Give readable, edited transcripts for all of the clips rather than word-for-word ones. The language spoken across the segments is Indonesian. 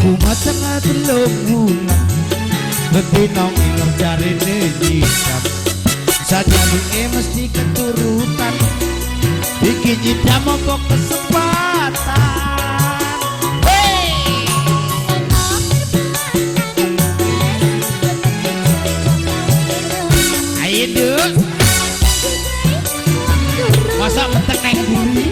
Aku tengah telung bulan betina ngiler jarine nyikap sajalune mesti keturutan iki nyidam apa kesempatan. Ayo duk masa mentek neng buri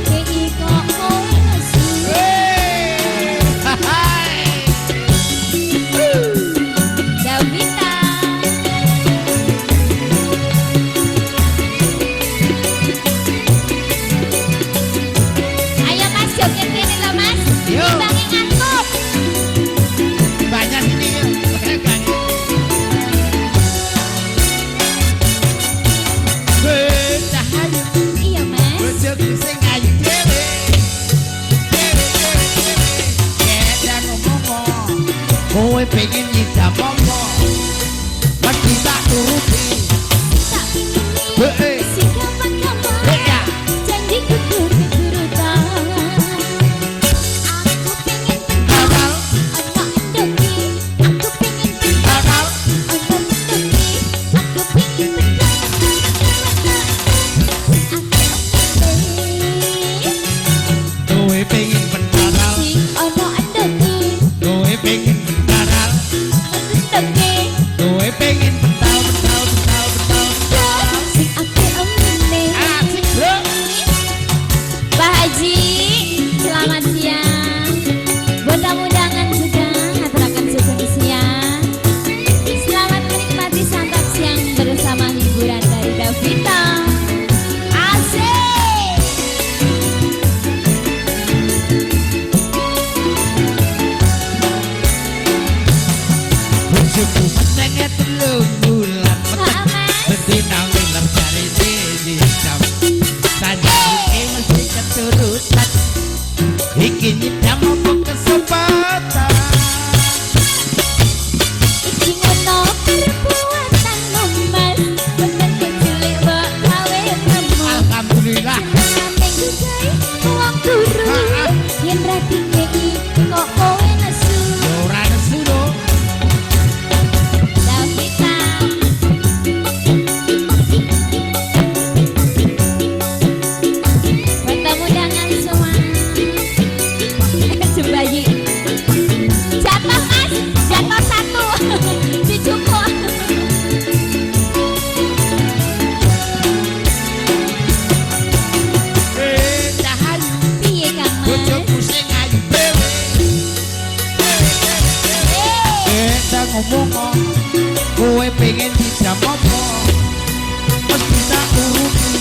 kowe pengen nyidam apa mesti tak turuti tak pilih sing gampang-gampang janji keturutan aku pengen pental ana endoki aku pengen pental ana endoki aku pengen pental kowe pengen pental sing ana endoki kowe pengen kowe pengen betal sing apik omne asik bro. Pak Haji selamat siang buat tamu-undangan juga aturakan sugeng siang selamat menikmati santap siang bersama hiburan dari Davita asik bersyukur pengen telung bulan betina ngiler jarine nyikap sajalune mesti keturutan iki nyidam apa kesempatan iki ngono perbuatan nomas bener cilik mbok gawe nemu alhamdulillah ning gugai wong turu yen ra dikeki kok kowe nesu ora nesu lho. Ngomong kowe pengen nyidam apa mesti tak turuti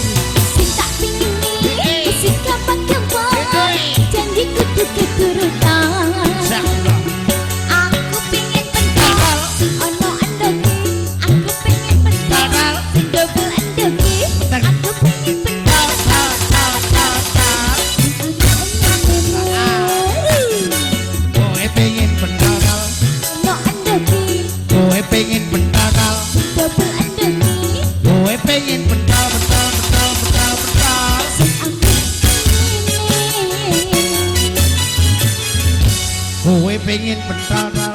sing tak pingini sing gampang-gampang janji kudu keturutan aku pengen pental sing ono endoki aku pengen pental sing double endoki aku pengen pental kowe pengen pental kowe pengen pental double endoki kowe pengen pental kowe pengen pental